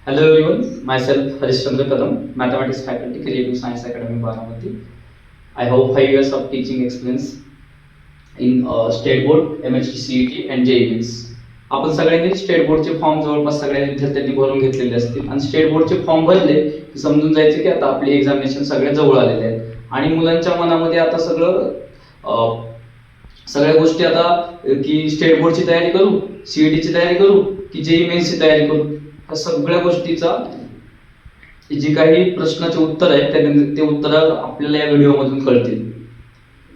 Hello everyone, myself Harish Chandra Kadam, Mathematics Faculty, Creative Science Academy, Baramati. I have 5 years of teaching experience in State Board, MHT, CET and JEE Mains. आपण सगळ्यांनी state बोर्डचे form जवळपास सगळ्या विद्यार्थ्यांनी भरून घेतलेले असतील आणि स्टेट बोर्डचे फॉर्म भरले की समजून जायचे की आता आपली एक्झामिनेशन सगळ्या जवळ आलेले आहेत आणि मुलांच्या मनामध्ये आता सगळ्या गोष्टी आता की स्टेट बोर्डची तयारी करू, सीईटीची तयारी करू की जेईई मेन्सची तयारी करू, या सगळ्या गोष्टीचा जी काही प्रश्नाचे उत्तर आहेत ते उत्तर आपल्याला या व्हिडिओमधून कळतील.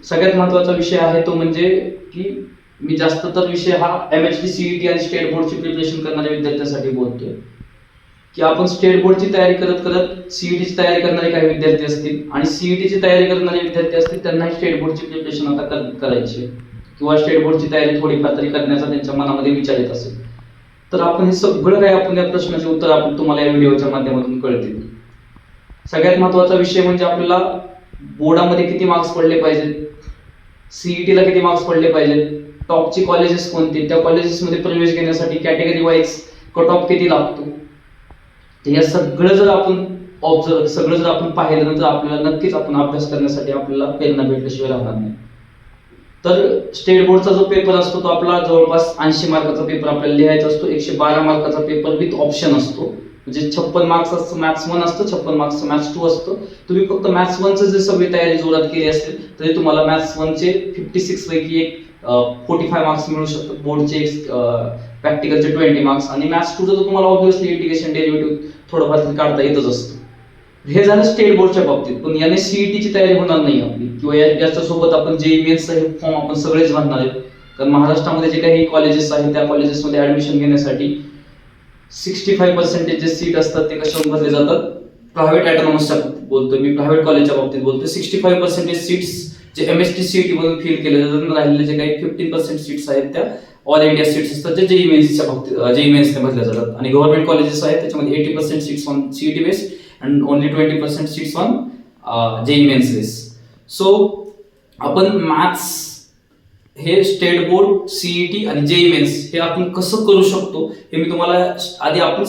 सगळ्यात महत्त्वाचा विषय आहे तो म्हणजे की मी जास्त तर विषय हा MHT, CET आणि स्टेट बोर्डची प्रिपरेशन करणाऱ्या विद्यार्थ्यांसाठी बोलतोय की आपण स्टेट बोर्डची तयारी करत करत सीईटीची तयारी करणारे काही विद्यार्थी असतील आणि सीईटीची तयारी करणारे विद्यार्थी असतील त्यांनाही स्टेट बोर्डची प्रिपरेशन आता करायची किंवा स्टेट बोर्डची तयारी थोडीफार तरी करण्याचा त्यांच्या मनामध्ये विचार येत असेल तर आपण हे सगळं काही आपण या प्रश्नाचे उत्तर आपण तुम्हाला या व्हिडिओच्या माध्यमातून कळतील. सगळ्यात महत्त्वाचा विषय म्हणजे आपल्याला बोर्डामध्ये किती मार्क्स पडले पाहिजेत, सीईटीला किती मार्क्स पडले पाहिजेत, टॉपची कॉलेजेस कोणती, त्या कॉलेजेसमध्ये प्रवेश घेण्यासाठी कॅटेगरी वाईज कट ऑफ किती लागतो, हे सगळं जर आपण पाहिलं तर आपल्याला नक्कीच आपण अभ्यास करण्यासाठी आपल्याला प्रेरणा भेटल्याशिवाय राहणार नाही. तर स्टेट बोर्डचा जो पेपर असतो तो आपला जवळपास 80 मार्काचा पेपर आपल्याला लिहायचा असतो. 112 मार्काचा पेपर विथ ऑप्शन असतो, म्हणजे 56 मार्क्स असतं मॅथ्स 1 असतं, 56 मार्क्स मॅथ्स 2 असतं. तुम्ही फक्त मॅथ्स 1 चं जर सगळी तयारी जोरात केली असेल तरी तुम्हाला मॅथ्स 1 चे 56 पैकी 45 मार्क्स मिळू शकतात, बोर्डचे प्रॅक्टिकलचे 20 मार्क्स आणि मॅथ्स 2 चं तुम्हाला ऑब्व्हियसली इंटिग्रेशन डेरिव्हेटिव्ह थोडंफार काढता येतच असतं. हे झालं स्टेट बोर्डच्या बाबतीत. पण याने सीईटीची तयारी होणार नाही आपली किंवा याच्यासोबत आपण जेईई मेन्सचा हे फॉर्म आपण सगळेच भरणार आहेत. कारण महाराष्ट्रामध्ये जे काही कॉलेजेस आहेत त्या कॉलेजेसमध्ये ऍडमिशन घेण्यासाठी 65% जे सीट असतात ते कशावर भरले जातात, प्रायव्हेट ऑटोनॉमसच्या बोलतोय मी, प्रायव्हेट कॉलेजच्या बाबतीत बोलतोय. 65% सीट्स जे MHT CET मधून फिल केले जातात, राहिलेले जे काही 15% सीट्स आहेत त्या ऑल इंडिया सीट्स असतात जे जेईई मेन्सच्या बाबतीत जेईई मेन्सने भरल्या जातात. आणि गव्हर्नमेंट कॉलेजेस आहेत त्याच्यामध्ये 80% seats on CET based and only 20% seats on JEE Mains base. So आपण मॅथ्स हे स्टेट बोर्ड, सीईटी आणि जेईई मेन्स हे आपण कसं करू शकतो हे मी तुम्हाला आधी आपण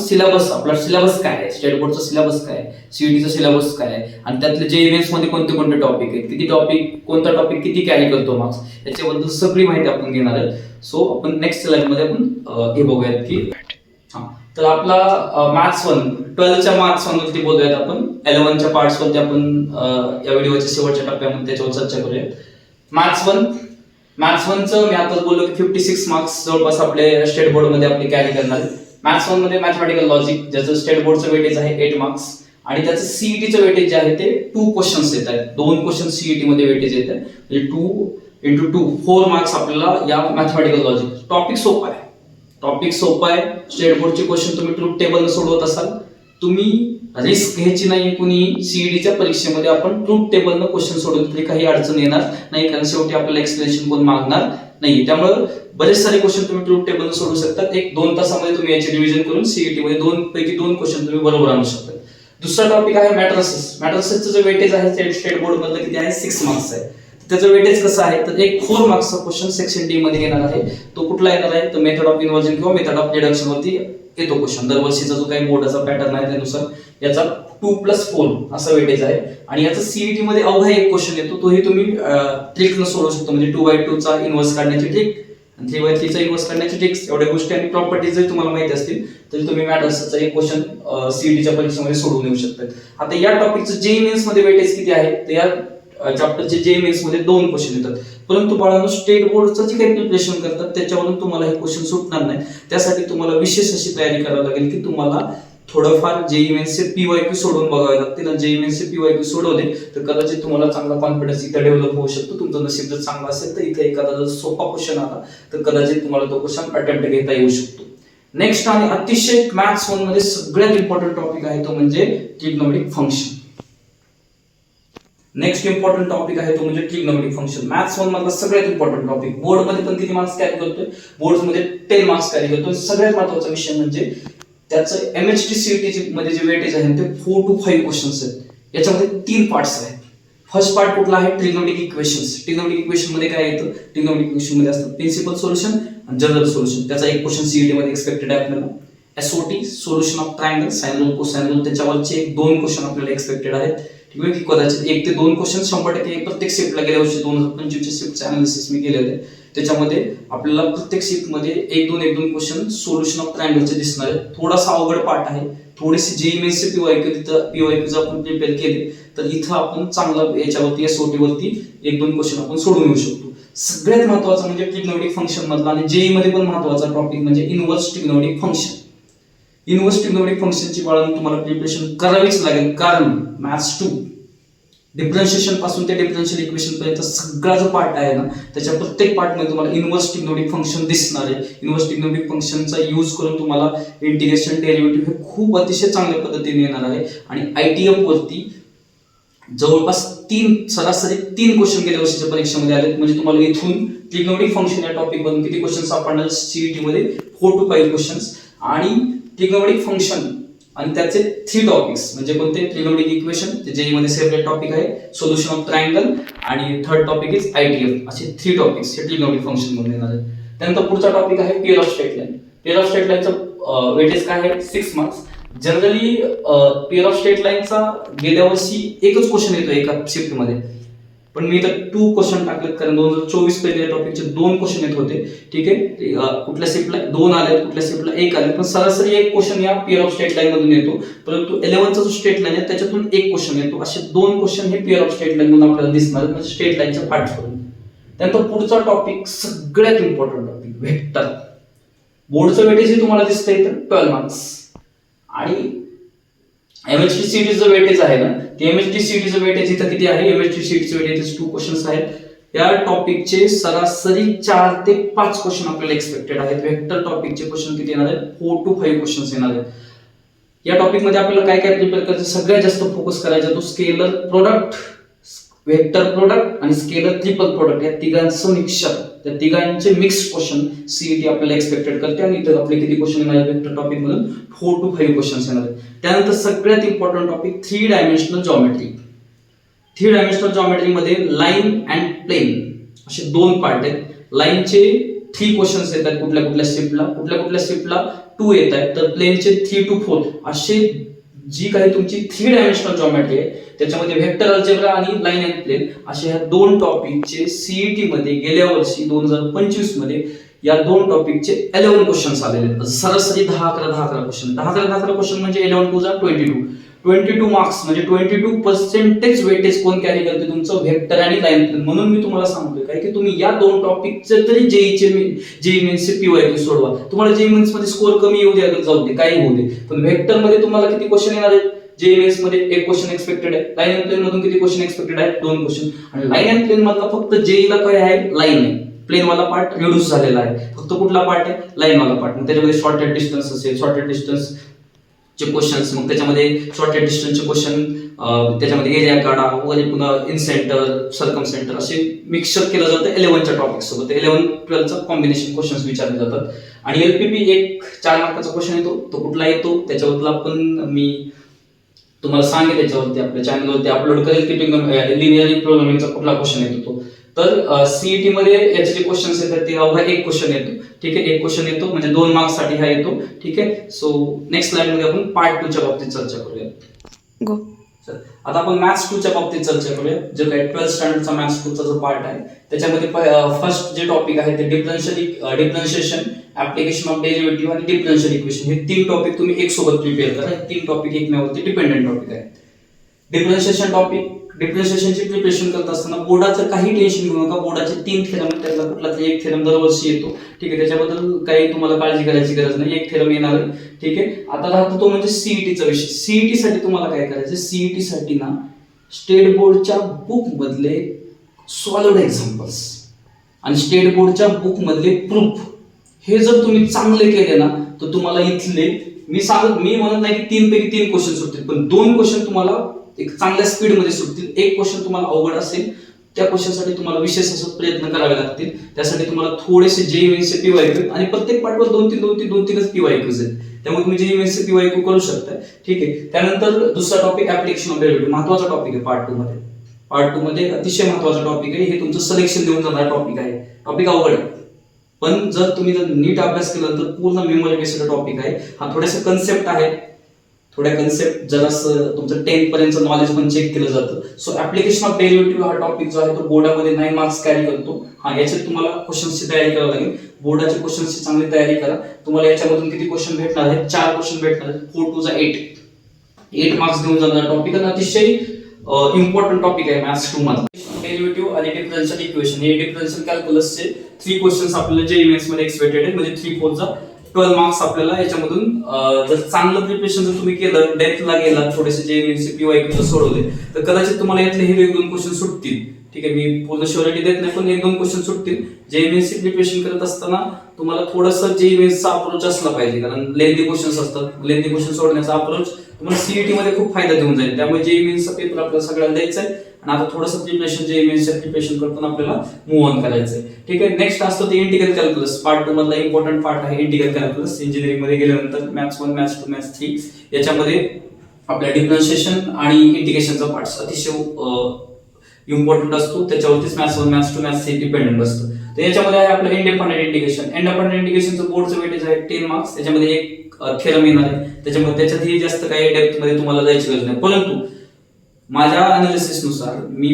आपला सिलेबस काय आहे, स्टेट बोर्डचा सिलेबस काय आहे, सीईटीचा सिलेबस काय आहे आणि त्यातले जेईई मेन्स मध्ये कोणते कोणते टॉपिक आहेत, कोणता टॉपिक किती कॅरी करतो मार्क्स, याच्याबद्दल सगळी माहिती आपण घेणार आहोत. सो आपण नेक्स्ट स्लाइड मध्ये आपण हे बघूयात की तर आपला मॅथ्स 1 12च्या मॅथ्स 1 वरती बोलूयात आपण. 11च्या पार्ट्स वरती आपण या व्हिडिओच्या शेवटच्या टप्प्यामध्ये त्याच्यावर चर्चा करूयात. मॅथ्स 1 चं मी आताच बोललो की 56 मार्क्स जवळपास आपले स्टेट बोर्ड मध्ये आपले कॅरी करणार. मॅथ्स 1 मध्ये मॅथमॅटिकल लॉजिक ज्याचं स्टेट बोर्डचं वेटेज आहे 8 मार्क्स आणि त्याचं सीईटीचं वेटेज जे आहे ते 2 क्वेश्चन्स येत आहेत. 2 क्वेश्चन सीईटी मध्ये वेटेज येत आहे, म्हणजे 2 × 2 4 मार्क्स आपल्याला या मॅथमॅटिकल लॉजिक. टॉपिक सोपा आहे. स्टेट बोर्डचे क्वेश्चन तुम्ही ट्रूथ टेबल सोडवत असाल, तुम्ही रिस्क घ्यायची नाही. कुणी सीईटीच्या परीक्षेमध्ये आपण ट्रूथ टेबलनं क्वेश्चन सोडवले तरी काही अडचण येणार नाही, कारण शेवटी आपल्याला एक्सप्लेनेशन कोण मागणार नाही. त्यामुळे बरेच सारे क्वेश्चन तुम्ही ट्रूथ टेबलनं सोडवू शकतात. 1-2 तासामध्ये तुम्ही याची रिव्हिजन करून सीईटी मध्ये 2 पैकी 2 क्वेश्चन तुम्ही बरोबर आणू शकता. दुसरा टॉपिक आहे मॅट्रिसेसचं जे वेटेज आहे स्टेट बोर्ड मधलं किती आहे, 6 मार्क्स आहे. त्याचं वेटेज कसं आहे तर एक 4 मार्क्सचा क्वेश्चन सेक्शन डी मध्ये येणार आहे. तो कुठला येणार आहे तर मेथड ऑफ इन्व्हर्जन किंवा मेथड ऑफ डिडक्शन वरती येतो क्वेश्चन. दरवर्षीचा जो काही बोर्डाचा पॅटर्न आहे त्यानुसार याचा 2+4 असा वेटेज आहे. आणि याचा सीईटी मध्ये अवघा एक क्वेश्चन येतो, तोही तुम्ही ट्रिकनं सोडवू शकता, म्हणजे 2/2 चा इन्व्हर्स काढण्याची ट्रिक आणि 3/3 चा इन्व्हर्स काढण्याची ट्रिक्स. एवढ्या गोष्टी आणि प्रॉपर्टीज जर तुम्हाला माहिती असतील तरी तुम्ही मॅट्रिसेसचा एक क्वेश्चन सीईटीच्या परीक्षेमध्ये सोडवून येऊ शकतात. आता या टॉपिकचं जेईई मेन्स मध्ये वेटेज किती आहे तर या चॅप्टरचे जेईई मेन्स मध्ये 2 क्वेश्चन येतात. परंतु बाळांनो स्टेट बोर्डचं जे काही प्रिपरेशन करतात त्याच्यावरून तुम्हाला हे क्वेश्चन सुटणार नाही. त्यासाठी तुम्हाला विशेष अशी तयारी करावी लागेल की तुम्हाला थोडंफार जेईई मेन्सचे PYQ सोडवून बघावे लागतील. आणि जेईई मेन्सचे PYQ सोडवले तर कदाचित तुम्हाला चांगला कॉन्फिडन्स इथे डेव्हलप होऊ शकतो. तुमचं नशीब जर चांगलं असेल तर इथे एखादा जर सोपा क्वेश्चन आला तर कदाचित तुम्हाला तो क्वेश्चन अटेम्प्ट घेता येऊ शकतो. नेक्स्ट आणि अतिशय मॅथ्स 1 मध्ये सगळ्यात इम्पॉर्टंट टॉपिक आहे तो म्हणजे trigonometric function. Next important topic आहे तो म्हणजे ट्रिग्नोमेट्रिक फंक्शन. मॅथ्स 1 मधला सगळ्यात इम्पॉर्टंट टॉपिक. बोर्ड मध्ये पण किती मार्क्स कॅरी करतोय, बोर्ड मध्ये 10 मार्क्स कॅरी करतोय. सगळ्यात महत्त्वाचा विषय म्हणजे त्याचं MHT CET मध्ये जे वेटेज आहे ते 4 to 5 क्वेश्चन्स आहेत. याच्यामध्ये 3 पार्ट्स आहेत. फर्स्ट पार्ट कुठला आहे, ट्रिग्नोमेट्रिक इक्वेशन्स. ट्रिग्नोमेट्रिक इक्वेशन मध्ये काय येतं, ट्रिग्नोमेट्रिक इक्वेशन मध्ये असतं प्रिन्सिपल सोल्युशन आणि जनरल सोल्युशन. त्याचा एक क्वेश्चन सीईटी मध्ये एक्सपेक्टेड आहे आपल्याला. SOT solution of triangle sine rule cosine rule त्याच्यावरचे 2 क्वेश्चन आपल्याला एक्सपेक्टेड आहेत. ठीक आहे की कदाचित 1 ते 2 क्वेश्चन 100% प्रत्येक शिफ्टला गेल्या वर्षी 2025 शिफ्टचे अनालिसिस मी केलेलं आहे. त्याच्यामध्ये आपल्याला प्रत्येक शिफ्टमध्ये 1-2 क्वेश्चन सोल्युशन ऑफ ट्रायंगलचे दिसणार आहेत. थोडासा अवघड पार्ट आहे. थोडेसे जेईई मेन्सचे पीवायक्यू तिथं पीवायक्यू जर आपण प्रिपेअर केले तर इथं आपण चांगला याच्यावरती SOT वरती 1-2 क्वेश्चन आपण सोडून येऊ शकतो. सगळ्यात महत्त्वाचं म्हणजे ट्रिग्नोमेट्रिक फंक्शन मधला आणि जेईई मध्ये पण महत्त्वाचा टॉपिक म्हणजे inverse trigonometric function. Inverse trigonometric फंक्शनची बाळांनो तुम्हाला प्रिपरेशन करावीच लागेल, कारण मॅथ्स 2 डिफरन्शिएशन पासून ते डिफरन्शियल इक्वेशन पर्यंत सगळा जो पार्ट आहे ना त्याच्या प्रत्येक पार्टमध्ये तुम्हाला इनव्हर्स ट्रिग्नोमेट्रिक फंक्शन दिसणार आहे. इनव्हर्स ट्रिग्नोमेट्रिक फंक्शनचा यूज करून तुम्हाला इंटिग्रेशन डेरिव्हेटिव्ह हे खूप अतिशय चांगल्या पद्धतीने येणार आहे. आणि ITF वरती जवळपास सरासरी 3 क्वेश्चन गेल्या वर्षीच्या परीक्षेमध्ये आले. म्हणजे तुम्हाला इथून ट्रिग्नोमेट्रिक फंक्शन या टॉपिक मधून किती क्वेश्चन सापडणार CET मध्ये 4 to 5 क्वेश्चन्स. आणि ट्रिग्नोमेट्रिक फंक्शन आणि त्याचे 3 टॉपिक्स म्हणजे कोणते ट्रिग्नोमेट्रिक इक्वेशन ते जेईई मध्ये सेपरेट टॉपिक आहे, सोल्युशन ऑफ ट्रायंगल आणि थर्ड टॉपिक इज ITF. असे 3 टॉपिक्स हे ट्रिग्नोमेट्रिक फंक्शन मधून येणार आहेत. त्यानंतर पुढचा टॉपिक आहे pair of straight line. Pair of straight लाईनचं वेटेज काय आहे 6 marks. Generally pair of straight लाईनचा गेल्या वर्षी एकच क्वेश्चन येतो एका शिफ्ट मध्ये, पण मी तर 2 क्वेश्चन टाकलेत कारण 2024 पहिल्या टॉपिकचे 2 क्वेश्चन येत होते. ठीक आहे, कुठल्या शिफ्टला 2 आले, कुठल्या शिफ्टला 1 आले, पण सरासरी 1 क्वेश्चन या पेअर ऑफ स्ट्रेट लाईन मधून येतो. परंतु 11चा जो स्ट्रेट लाईन आहे त्याच्यातून 1 क्वेश्चन येतो. असे 2 क्वेश्चन हे पेअर ऑफ स्ट्रेट लाईन मधून आपल्याला दिसणार आहेत, म्हणजे स्ट्रेट लाईनच्या पार्ट करून. त्यानंतर पुढचा टॉपिक सगळ्यात इम्पॉर्टंट टॉपिक व्हेक्टर. बोर्डचं वेटेज हे तुम्हाला दिसतंय तर 12 मार्क्स. आणि MHT CETचं वेटेज आहे ना, ते MHT CETचं वेटेज इथं किती आहे? MHT CETचं वेटेज 2 क्वेश्चन्स आहेत. या टॉपिकचे सरासरी 4 ते 5 क्वेश्चन आपल्याला एक्सपेक्टेड आहेत. वेक्टर टॉपिकचे क्वेश्चन किती येणार आहेत? 4 to 5 क्वेश्चन्स येणार आहेत. या टॉपिक मध्ये आपल्याला काय काय प्रिपेअर करायचं, सगळ्यात जास्त फोकस करायचा तो स्केलर प्रोडक्ट, वेक्टर प्रोडक्ट आणि स्केलर ट्रिपल प्रोडक्ट या तिघांचं मिक्सचर, त्या तिघांचे मिक्स क्वेश्चन CET आपल्याला एक्सपेक्टेड करते. आणि इथं आपले किती क्वेश्चन येणार आहेत वेक्टर टॉपिक मधून? 4 to 5 क्वेश्चन्स येणार आहेत. त्यानंतर सगळ्यात important topic 3 dimensional geometry. 3 dimensional geometry मध्ये लाईन अँड प्लेन असे 2 पार्ट आहेत. लाईनचे 3 क्वेश्चन्स येतात कुठल्या शिफ्टला 2 येत आहेत, तर प्लेनचे 3 to 4 असे जी काही तुमची 3 डायमेन्शनल जॉमेट्री आहे त्याच्यामध्ये व्हेक्टर अल्जेब्रा आणि लाईन अँड प्लेन अशा ह्या 2 टॉपिकचे CET मध्ये गेल्या वर्षी 2025 मध्ये या 2 टॉपिकचे 11 क्वेश्चन्स आलेले आहेत. सरासरी 10-11 क्वेश्चन, 10-11 क्वेश्चन म्हणजे 11 2 22 मार्क्स, म्हणजे 22% वेटेज कोण कॅरी करते? तुमचं व्हेक्टर आणि लाईन प्लेन. म्हणून मी तुम्हाला सांगतोय काय की तुम्ही या 2 टॉपिकचे तरी जेईई मेन्सचे पीवायक्यू सोडवा. तुम्हाला जेईई मेन्स मध्ये स्कोर कमी येऊ द्या, जाऊ दे, काही होऊ दे, पण व्हेक्टर मध्ये तुम्हाला किती क्वेश्चन येणार आहेत? जेईई मेन्स मध्ये 1 क्वेश्चन एक्सपेक्टेड आहे. लाईन अँड प्लेन मधून किती क्वेश्चन एक्सपेक्टेड आहेत? 2 क्वेश्चन. आणि लाईन अँड प्लेन मधला फक्त जेईई ला काय आहे? लाईन आहे. प्लेन वाला पार्ट रिड्यूस झालेला आहे. फक्त कुठला पार्ट आहे? लाईन वाला पार्ट. मग त्याच्यामध्ये शॉर्टेड डिस्टन्स असेल, शॉर्टेड डिस्टन्स चे क्वेश्चन्स, मग त्याच्यामध्ये शॉर्टेड डिस्टन्सचे क्वेश्चन, त्याच्यामध्ये एरिया काढा वगैरे, पुन्हा इन सेंटर, सर्कम सेंटर असे मिक्सचर केलं जातं 11च्या टॉपिक सोबत. 11-12चं कॉम्बिनेशन क्वेश्चन्स विचारले जातात. आणि LPP एक 4 मार्काचा क्वेश्चन येतो. तो कुठला येतो त्याच्यावरला पण मी तुम्हाला सांगेल, त्याच्यावरती आपल्या चॅनलवरती अपलोड करेल की लिनियर प्रोग्रामिंगचा कुठला क्वेश्चन येतो तो. तर CET मध्ये याचे जे क्वेश्चन्स येतात ते अवघा 1 क्वेश्चन येतो. ठीक आहे, 1 क्वेश्चन येतो म्हणजे 2 मार्क्स साठी हा येतो. ठीक आहे, सो नेक्स्ट स्लाइड मध्ये आपण पार्ट 2 च्या बाबतीत चर्चा करूया. गो आता आपण मॅथ्स 2 च्या बाबतीत चर्चा करूया. जो काही 12th स्टँडर्डचा मॅथ्स 2 चा जो पार्ट आहे त्याच्यामध्ये फर्स्ट जे टॉपिक आहे ते डिफरन्शिएशन, ऍप्लिकेशन ऑफ डेरिव्हेटिव्ह आणि डिफरन्शियल इक्वेशन. हे 3 टॉपिक तुम्ही एक सोबत प्रिपेअर करा. हे 3 टॉपिक एकमेकांवरती डिपेंडेंट टॉपिक आहे. डिफरन्शिएशन टॉपिक, डिफरन्शिएशनची प्रिपरेशन करत असताना बोर्डाचं काही टेन्शन घेऊ नका. बोर्डाचे 3 थेरम, त्यातला कुठला तरी 1 थेरम दरवर्षी येतो. ठीक आहे, त्याच्याबद्दल काही तुम्हाला काळजी करायची गरज नाही. 1 थेरम येणार आहे. ठीक आहे, आता राहतो तो म्हणजे CETचा विषय. CET साठी तुम्हाला काय करायचं? CET साठी ना स्टेट बोर्डच्या बुक मधले सॉलिड एक्झाम्पल्स आणि स्टेट बोर्डच्या बुक मधले प्रूफ हे जर तुम्ही चांगले केले ना तर तुम्हाला इथले मी म्हणत नाही की 3 पैकी 3 क्वेश्चन सुटतील, पण 2 क्वेश्चन तुम्हाला एक चांगल्या स्पीड मध्ये सुटतील. 1 क्वेश्चन तुम्हाला अवघड असेल, त्या क्वेश्चनसाठी तुम्हाला विशेष असं प्रयत्न करावे लागतील. त्यासाठी तुम्हाला थोडेसे जेईई मेन्सचे पीवायक्यू आणि प्रत्येक पार्टवर 2-3च पीवायक्यूज आहेत, त्यामुळे तुम्ही जेईई मेन्सचे पीवायक्यू करू शकता. ठीक आहे, त्यानंतर दुसरा टॉपिक ऍप्लिकेशन ऑफ डेरिव्हेटिव्ह, महत्त्वाचा टॉपिक आहे पार्ट 2 मध्ये. पार्ट 2 मध्ये अतिशय महत्त्वाचा टॉपिक आहे. हे तुमचं सिलेक्शन देऊन जाणारा टॉपिक आहे. टॉपिक अवघड आहे. पण जर तुम्ही नीट अभ्यास केला तर पूर्ण मेमोरी बेस्ड टॉपिक आहे. हा थोडेसे कन्सेप्ट आहे, थोड्या कन्सेप्ट जरासं तुमचं 10th पर्यंत नॉलेज पण चेक केलं जातं. सो ऍप्लिकेशन ऑफ डेरिव्हेटिव्ह हा टॉपिक जो आहे तो बोर्डामध्ये 9 मार्क्स कॅरी करतो. हा याच्यात तुम्हाला क्वेश्चन्सची तयारी करावी लागेल. बोर्डाच्या क्वेश्चन्सची चांगली तयारी करा. तुम्हाला याच्यामधून किती क्वेश्चन भेटणार आहेत? 4 क्वेश्चन भेटणार आहेत. 4 2 8 मार्क्स घेऊन जाणार टॉपिक आणि अतिशय इम्पॉर्टंट टॉपिक आहे मॅथ्स 2 मधला. डेरिव्हेटिव्ह आणि डिफरन्शियल इक्वेशन हे डिफरन्शियल कॅल्क्युलसचे 3 क्वेश्चन्स आपल्याला जेईएमएस मध्ये एक्सपेक्टेड आहेत. म्हणजे 3 4 चा 12 मार्क्स आपल्याला याच्यामधून जर चांगलं प्रिपरेशन जर तुम्ही केलं, डेप्थला गेला, थोडेसे जेईएमएस पीवायक्यू सोडवले तर कदाचित तुम्हाला यातले हे 1-2 क्वेश्चन सुटतील. ठीक आहे, मी पूर्ण श्योरिटी देत नाही पण 1-2 क्वेश्चन सुटतील. जेईएमएस प्रिपरेशन करत असताना तुम्हाला थोडंसं जेईएमएसचा अप्रोच असला पाहिजे, कारण लेंथी क्वेश्चन्स असतात. लेंथी क्वेश्चन सोडण्याचा अप्रोच तुम्हाला सीईटी मध्ये खूप फायदा देऊन जाईल. त्यामुळे जेईएमएसचा पेपर आपल्याला सगळ्याला द्यायचा आहे आणि आता थोडंसं प्रिपरेशन जेईएमएसचं प्रिपरेशन करताना आपल्याला मूव्ह ऑन करायचं आहे. ठीक आहे, नेक्स्ट असतो ते इंटिग्रल कॅल्क्युलस. पार्ट 2 मधला इम्पॉर्टंट पार्ट आहे इंटिग्रल कॅल्क्युलस. इंजिनिअरिंग मध्ये गेल्यानंतर मॅथ्स 1 मॅथ्स 2 मॅथ्स 3 याच्यामध्ये आपल्या डिफरन्शिएशन आणि इंटिग्रेशनचा पार्ट अतिशय इम्पॉर्टंट असतो. त्याच्यावरतीच मॅथ्स 1 मॅथ्स 2 मॅथ्स 3 डिपेंडंट असतं. तर याच्यामध्ये आहे आपलं इंडिपेंडंट इंटिग्रेशन. इंडिपेंडंट इंटिग्रेशनचं बोर्डचं वेटेज आहे 10 मार्क्स. त्याच्यामध्ये एक थेरम येणार आहे. त्याच्यामध्ये त्याच्यातही जास्त काही डेप्थ मध्ये तुम्हाला जायची गरज नाही. परंतु माझ्या अनालिसिस नुसार, मी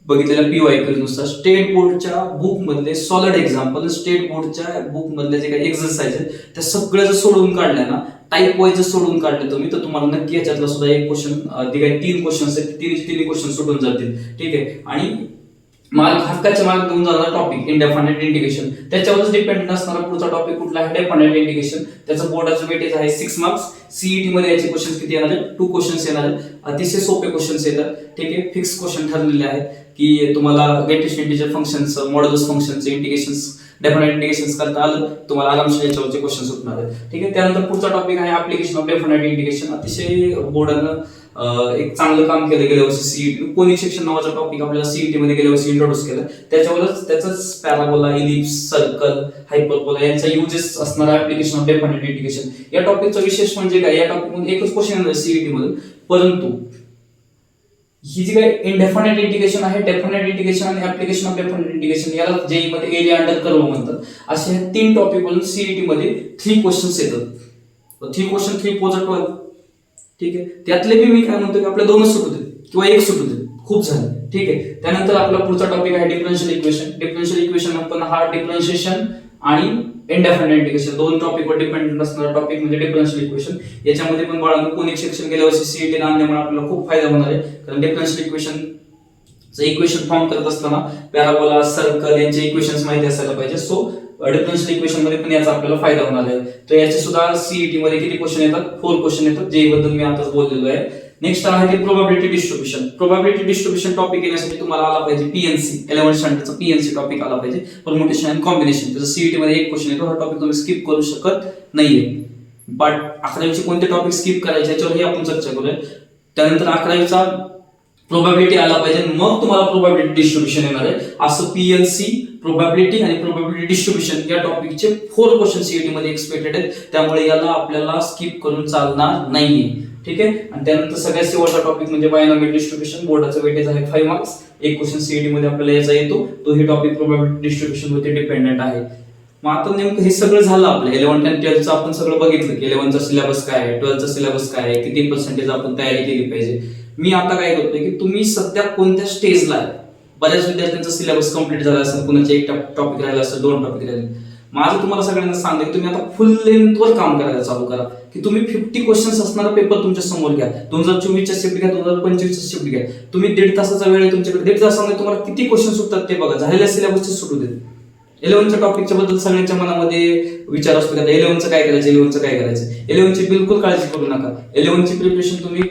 बघितलेल्या पीवायक्यू नुसार, स्टेट बोर्डच्या बुक मधले सॉलिड एक्झाम्पल, स्टेट बोर्डच्या बुक मधले जे काही एक्सरसाइज आहेत त्या सगळ्या जर सोडवून काढल्या ना, टाईप वाईज जर सोडवून काढले तुम्ही, तर तुम्हाला नक्की याच्यातला सुद्धा एक क्वेश्चन, जे काही 3 क्वेश्चन्स आहेत तिन्ही क्वेश्चन सुटून जातील. ठीक आहे, आणि मार्क हक्काचे मार्क देऊन जाणारा टॉपिक इंडेफिनाइट इंटिग्रेशन. त्याच्यावरच डिपेंडेंट असणारा पुढचा टॉपिक कुठला आहे? Definite integration. त्याचं बोर्डाचं वेटेज आहे 6 मार्क्स. सीईटी मध्ये याचे क्वेश्चन्स किती येणार आहेत? 2 क्वेश्चन्स येणार आहेत. अतिशय सोपे क्वेश्चन्स येतात. ठीक आहे, फिक्स क्वेश्चन ठरलेले आहेत की तुम्हाला ग्रेटेस्ट इंटिजर फंक्शन्स, मॉड्युलस फंक्शनचे इंटिग्रेशन्स, डेफिनाइट इंटिग्रेशन्स करता आलं तुम्हाला आरामशीर याच्यावरचे क्वेश्चन सुटणार आहेत. ठीक आहे, त्यानंतर पुढचा टॉपिक आहे ऍप्लिकेशन ऑफ डेफिनाइट इंटिग्रेशन. अतिशय बोर्डानं एक चांगलं काम केलं गेल्या वर्षी. सीईटी कोनिक सेक्शन नावाचा टॉपिक आपल्याला सीईटी मध्ये गेल्या वर्षी इंट्रोड्यूस केलं. त्याच्यावरच त्याच पॅराबोला, इलिप्स, सर्कल, हायपरबोला यांचा युजेस असणारा ऍप्लिकेशन ऑफ डेफिनाइट इंटिग्रेशन. या टॉपिकचा विशेष म्हणजे काय, या टॉपिक मध्ये एकच क्वेश्चन येणार सीईटी मध्ये, परंतु ही जी काही इनडेफिनाइट इंटिग्रेशन आहे, डेफिनाइट इंटिग्रेशन आणि ऍप्लिकेशन ऑफ डेफिनाइट इंटिग्रेशन, याला जेई मध्ये एरिया अंडर कर्व म्हणतात. असे 3 टॉपिक वरून सीईटी मध्ये 3 क्वेश्चन्स येतात. 3 क्वेश्चन 3 4 12. ठीक आहे, त्यातले बी मी काय म्हणतो की आपल्या 2च सुटू देत किंवा 1 सुटू देत, खूप झालं. ठीक आहे, त्यानंतर आपला पुढचा टॉपिक आहे डिफरन्शियल इक्वेशन. डिफरन्शियल इक्वेशन आपण हा डिफरन्शिएशन आणि इनडेफिनाइट इंटिग्रेशन 2 टॉपिकवर डिपेंडेंट असणारा टॉपिक म्हणजे डिफरन्शियल इक्वेशन. याच्यामध्ये पण बाळांनो कोनिक सेक्शन गेल्या वर्षी सीईटी आणल्यामुळे आपल्याला खूप फायदा होणार आहे. कारण डिफरन्शियल इक्वेशन फॉर्म करत असताना पॅराबोला, सर्कल यांचे इक्वेशन्स माहिती असायला पाहिजे. सो डिफरन्शियल इक्वेशन मध्ये पण याचा आपल्याला फायदा होणार आहे. तर याचे सुद्धा सीईटी मध्ये किती क्वेश्चन येतात? 4 क्वेश्चन येतात, जे बद्दल मी आताच बोललेलो आहे. नेक्स्ट आहे ते probability distribution. Probability distribution topic येण्यासाठी तुम्हाला आला पाहिजे पीएनसी. 11th स्टँडर्डचा पीएनसी टॉपिक आला पाहिजे, परम्युटेशन अँड कॉम्बिनेशन. त्याचा सीईटी मध्ये 1 क्वेश्चन येतो. हा टॉपिक तुम्ही स्किप करू शकत नाहीये. बट 11वीचे कोणते टॉपिक स्किप करायचे याच्यावरही आपण चर्चा करूया. त्यानंतर 11वीचा प्रोबॅबिलिटी आला पाहिजे, मग तुम्हाला प्रोबॅबिलिटी डिस्ट्रीब्युशन येणार आहे. असं पीएनसी, प्रोबॅबिलिटी आणि प्रोबॅबिलिटी डिस्ट्रीब्युशन या टॉपिकचे 4 क्वेश्चन सीईटी मध्ये एक्सपेक्टेड आहेत. त्यामुळे याला आपल्याला स्किप करून चालणार नाहीये. ठीक आहे, आणि त्यानंतर सगळ्यात शेवटचा टॉपिक म्हणजे बायनॉमियल डिस्ट्रीब्युशन. बोर्डाचं वेटेज आहे 5 मार्क्स. 1 क्वेश्चन सीईटी मध्ये आपल्याला याचा येतो, तो ही टॉपिक प्रोबॅबिलिटी डिस्ट्रीब्युशन वरती डिपेंडेंट आहे. मग आता नेमकं हे सगळं झालं आपलं 11th आणि 12th आपण सगळं बघितलं की 11th चा सिलेबस काय आहे, 12th चा सिलेबस काय आहे, किती पर्सेंटेज आपण तयारी केली पाहिजे. मी आता काय करतोय की तुम्ही सध्या कोणत्या स्टेजला आहे, बऱ्याच विद्यार्थ्यांचा सिलेबस कंप्लीट झाला असेल, कुणाचे 1 टॉपिक राहिला असेल, 2 टॉपिक राहिले. माझं तुम्हाला सगळ्यांना सांगतो की तुम्ही आता फुल लेंथवर काम करायला चालू करा. की तुम्ही 50 क्वेश्चन्स असणारा पेपर तुमच्या समोर घ्या. 2024च्या शिफ्ट घ्या, 2025च्या शिफ्ट घ्या. तुम्ही 1.5 तासाचा वेळ आहे तुमच्याकडे. 1.5 तासामध्ये तुम्हाला किती क्वेश्चन सुटतात ते बघा. झालेल्या सिलेबसचे सुटू देत. 11th टॉपिकच्या बद्दल सगळ्यांच्या मनामध्ये विचार असतो की 11th काय करायचं, 11th काय करायचं. 11th ची बिलकुल काळजी करू नका. 11th ची प्रिपरेशन तुम्ही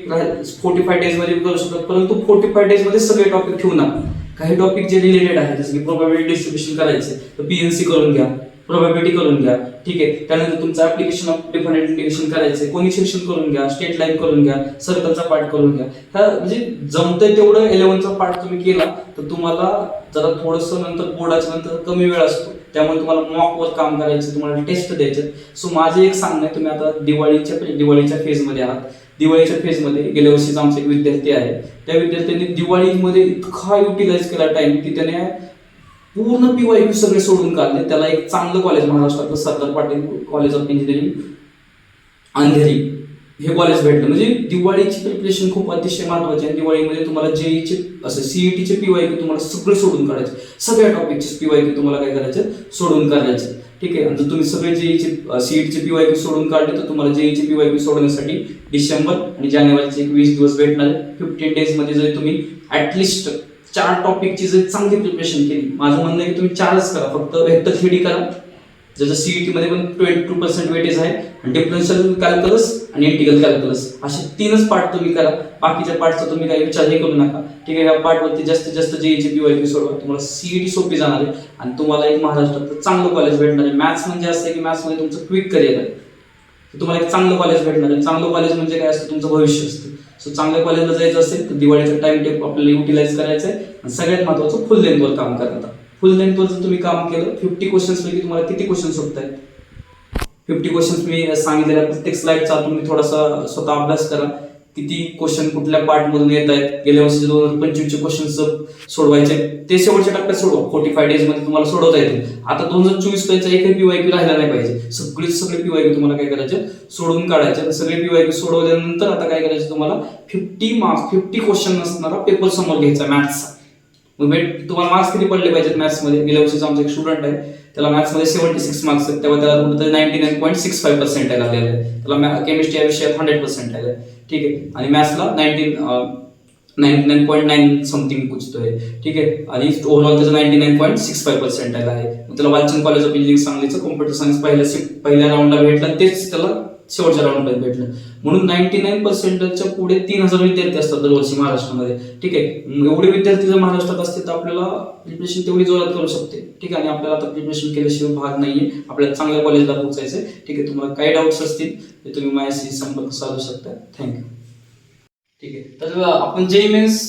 45 डेज मध्ये करू शकता, परंतु 45 डेज मध्ये सगळे टॉपिक ठेवू नका. काही टॉपिक जे रिलेटेड आहे, जसं की प्रोबॅबिलिटी डिस्ट्रीब्युशन करायचे तर पीएनसी करून घ्या, प्रोबॅबिलिटी करून घ्या. ठीक आहे, त्यानंतर तुमचं ऍप्लिकेशन ऑफ डिफरंट इंटिग्रेशन करायचंय, कोनिक सेक्शन करून घ्या, स्टेट लाईन करून घ्या, सर्कलचा पार्ट करून घ्या. म्हणजे जमतंय तेवढं 11th पार्ट तुम्ही केला तर तुम्हाला जरा थोडंसं नंतर बोर्डाच्या नंतर कमी वेळ असतो, त्यामुळे तुम्हाला मॉकवर काम करायचं, तुम्हाला टेस्ट द्यायचे. सो माझे एक सांगणं आहे, तुम्ही आता दिवाळीच्या फेजमध्ये आहात. दिवाळीच्या फेजमध्ये गेल्या वर्षीचा आमचा एक विद्यार्थी आहे, त्या विद्यार्थ्यांनी दिवाळीमध्ये इतका युटिलाइज केला टाइम की त्याने पूर्ण PYQ सगळे सोडून काढले. त्याला एक चांगलं कॉलेज महाराष्ट्रातलं Sardar Patil college of engineering Andheri हे कॉलेज भेटलं. म्हणजे दिवाळीची प्रिपरेशन खूप अतिशय महत्वाची आहे. दिवाळीमध्ये तुम्हाला जेईचे असं सीईटीचे PYQ तुम्हाला सगळे सोडून काढायचे, सगळ्या टॉपिकचे PYQ तुम्हाला काय करायचे, सोडून काढायचे. ठीक आहे. जर तुम्ही सगळे जेईचे सीईटीचे PYQ सोडून काढले तर तुम्हाला जेईचे PYQ सोडवण्यासाठी डिसेंबर आणि जानेवारीचे 20 दिवस भेटणार आहे. 15 डेज मध्ये जर तुम्ही ऍटलिस्ट 4 टॉपिकची जर चांगली प्रिपरेशन केली, माझं म्हणणं आहे की तुम्ही 4च करा. फक्त वेक्टर थ्योरी करा, जसं सीईटी मध्ये पण 22% वेटेज आहे, आणि डिफरन्शियल कॅल्क्युलस आणि इंटिग्रल कॅल्क्युलस असे 3च पार्ट तुम्ही करा. बाकीच्या पार्टचा तुम्ही काही विचारही करू नका. ठीक आहे. या पार्टवरती जास्तीत जास्त जेईचे PYQ सोडवा, तुम्हाला सीईटी सोपी जाणार आहे आणि तुम्हाला एक महाराष्ट्रात चांगलं कॉलेज भेटणार आहे. मॅथ्स म्हणजे असं आहे की मॅथ्समध्ये तुमचं क्विक करिअर आहे, तुम्हाला एक चांगलं कॉलेज भेटणार आहे. चांगलं कॉलेज म्हणजे काय असतं, तुमचं भविष्य असतं. सो चांगल्या कॉलेजला जायचं असेल तर दिवाळीचं टाइम टेबल आपल्याला युटिलाइज करायचं आहे, आणि सगळ्यात महत्त्वाचं फुल लेंथवर काम करा. फुल लेंथवर जर तुम्ही काम केलं, 50 क्वेश्चन्स पैकी तुम्हाला किती क्वेश्चन सोडत आहेत? 50 क्वेश्चन्स मी सांगितलेल्या प्रत्येक स्लाइडचा तुम्ही थोडासा स्वतः अभ्यास करा. किती क्वेश्चन कुठल्या पार्ट मधून येत आहेत. गेल्या वर्षी 2025 क्वेश्चन सोडवायचे ते शेवटच्या टप्प्यात सोडवा. 45 डेज मध्ये तुम्हाला सोडवता येतील. आता 2024 पर्यंत एकही PYQ राहिला नाही पाहिजे. सगळे PYQ तुम्हाला काय करायचे, सोडवून काढायचे. सगळे PYQ सोडवल्यानंतर आता काय करायचं, तुम्हाला 50 क्वेश्चन असणारा पेपर समोर घ्यायचा मॅथ्सचा. मग तुम्हाला मार्क्स किती पडले पाहिजेत मॅथ्समध्ये? गेल्या वर्षीचा आमचा एक स्टुडंट आहे, त्याला मॅथ्समध्ये 76 मार्क्स आहेत, तेव्हा त्याला कुठेतरी 99.65% आलेले आहे. त्याला केमिस्ट्री या विषयात 100% आले. ठीक आहे. आणि मॅथ्सला 99.9 समथिंग कुठतोय. ठीक आहे. आणि ओव्हरऑल त्याचं 99.65% आला आहे. त्याला वालचंद कॉलेज ऑफ इंजिनिअरिंग सांगलीचं कॉम्प्युटर सायन्स पहिल्या राऊंडला भेटलं, तेच त्याला शेवटच्या राऊंडला भेटलं. म्हणून 99%च्या पुढे 3000 विद्यार्थी असतात दरवर्षी महाराष्ट्रामध्ये. ठीक आहे. एवढे विद्यार्थी जर महाराष्ट्रात असतील तर आपल्याला प्रिपरेशन तेवढी जोरात करू शकते. ठीक आहे. आणि आपल्याला आता प्रिपरेशन केल्याशिवाय भाग नाहीये, आपल्याला चांगल्या कॉलेजला पोहोचायचंय. ठीक आहे. तुम्हाला काही डाऊट्स असतील तर तुम्ही माझ्याशी संपर्क साधू शकता. थँक्यू. ठीक आहे. तर आपण जेईई मेन्स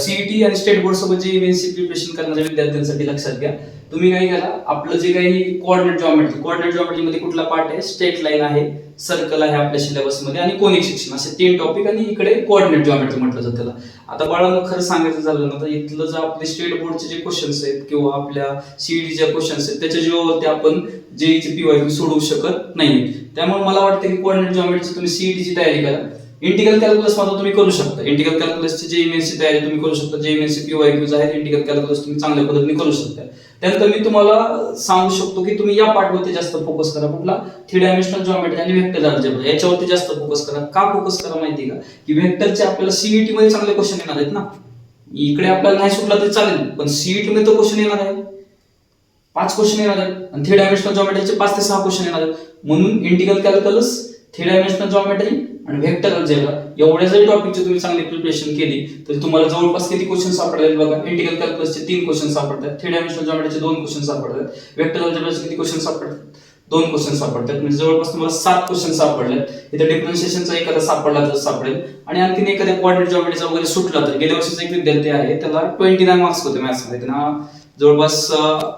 सीईटी आणि स्टेट बोर्ड सोबत जेईई मेन्सची प्रिपरेशन करणाऱ्या विद्यार्थ्यांसाठी लक्षात घ्या, तुम्ही काय करा, आपलं जे काही कोऑर्डिनेट जॉमेट्री मध्ये कुठला पार्ट आहे, स्ट्रेट लाईन आहे, सर्कल आहे आपल्या सिलेबसमध्ये, आणि कोनिक सेक्शन असे 3 टॉपिक, आणि इकडे कोऑर्डिनेट जॉमेट्री म्हटलं जातं त्याला. आता बाळांनो खरं सांगायचं झालं ना तर इथलं जर आपले स्टेट बोर्डचे जे क्वेश्चन्स आहेत किंवा आपल्या सीईटीचे क्वेश्चन्स आहेत त्याच्या जीवावरती आपण जेईची PYQ सोडवू शकत नाही. त्यामुळे मला वाटतं की कोऑर्डिनेट जॉमेट्रीची तुम्ही सीईटीची तयारी करा. इंटिग्रल कॅल्क्युलस मात्र तुम्ही करू शकता. इंटिग्रल कॅल्क्युलसची जेईई मेन्सची तयारी तुम्ही करू शकता. जेईई मेन्सचे PYQs आहेत, इंटिग्रल कॅल्क्युलस तुम्ही चांगल्या पद्धतीने करू शकता. त्यानंतर मी तुम्हाला सांगू शकतो की तुम्ही या पार्टवरती जास्त फोकस करा. कुठला? 3 डायमेन्शनल जॉमेट्री आणि वेक्टर अल्जेब्रा याच्यावरती जास्त फोकस करा. का फोकस करा माहिती का? की वेक्टरचे आपल्याला सीईटी मध्ये चांगले क्वेश्चन येणार आहेत ना. इकडे आपल्याला नाही सुटला तरी चालेल, पण सीईटी मध्ये तो क्वेश्चन येणार आहे, 5 क्वेश्चन येणार आहेत, आणि 3 डायमेन्शनल जॉमेट्रीचे 5 ते 6 क्वेश्चन येणार आहेत. म्हणून इंटिग्रल कॅल्क्युलस, 3 डायमेन्शनल जॉमेट्री आणि वेक्टर अल्जेब्रा एवढ्या जरी टॉपिकची तुम्ही चांगली प्रिपरेशन केली तर तुम्हाला जवळपास किती क्वेश्चन सापडले बघा. इंटिग्रल कॅल्क्युलसचे 3 क्वेश्चन सापडतात, 3 डायमेन्शनल जॉमेट्रीचे 2 क्वेश्चन सापडतात, वेक्टर अल्जेब्राचे किती क्वेश्चन सापडतात? 2 क्वेश्चन सापडतात. म्हणजे जवळपास तुम्हाला 7 क्वेश्चन सापडले. इथे डिफरन्शिएशनचा एखादा सापडला तर सापडेल, आणि आणखीन एखाद्या कोऑर्डिनेट जॉमेट्रीचा वगैरे सुटला तर. गेल्या वर्षीचा एक विद्यार्थी आहे, त्याला 29 मार्क्स होते मॅथ्समध्ये, त्यांना जवळपास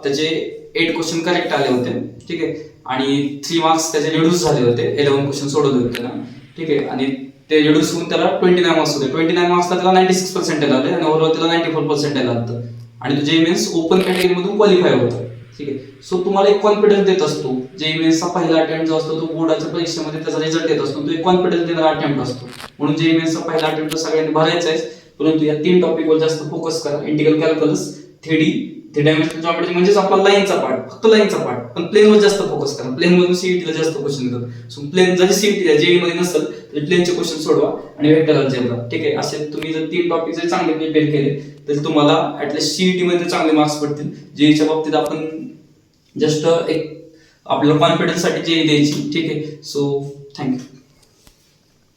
त्याचे 8 क्वेश्चन करेक्ट आले होते. ठीक आहे. आणि 3 मार्क्स त्याचे रिड्यूस झाले होते, 11 क्वेश्चन सोडवले होते ना. ठीक आहे. आणि ते रिड्यूस होऊन त्याला 29 मार्क्स होते. 29 मार्क्सला त्याला 96% आले, आणि ओव्हरऑल त्याला 94% आलं होतं. आणि तो जेईई मेन्स ओपन कॅटेगरी मधून क्वालिफाय होता. ठीक आहे. सो तुम्हाला एक कॉन्फिडन्स देत असतो. जेईई मेन्सचा पहिला अटेम्प्ट जो असतो तो बोर्डाच्या परीक्षेमध्ये त्याचा रिझल्ट येत असतो, तो एक कॉन्फिडन्स देणारा अटेम्प्ट असतो. म्हणून जेईई मेन्सचा पहिला अटेम्प्ट सगळ्यांनी भरायचा आहे. परंतु या 3 टॉपिकवर जास्त फोकस करा. इंटिग्रल कॅल्क्युलस, 3 डायमेन्शनल जॉमेट्री म्हणजेच आपला लाईनचा पार्ट, फक्त लाईनचा पार्ट, पण प्लेनवर जास्त फोकस करा. प्लेन मधून सीईटीला जास्त क्वेश्चन येतात. सो प्लेन जरी सीईटी जेईई मध्ये नसेल तर प्लेनचे क्वेश्चन सोडवा, आणि वेक्टर अल्जेब्रा. ठीक आहे. असे तुम्ही जर 3 टॉपिक जर चांगले प्रिपेअर केले तर तुम्हाला ऍटलीस्ट सीईटी मध्ये चांगले मार्क्स पडतील. जेईच्या बाबतीत आपण जस्ट एक आपल्याला कॉन्फिडन्स साठी जेईई द्यायची. ठीक आहे. So thank you.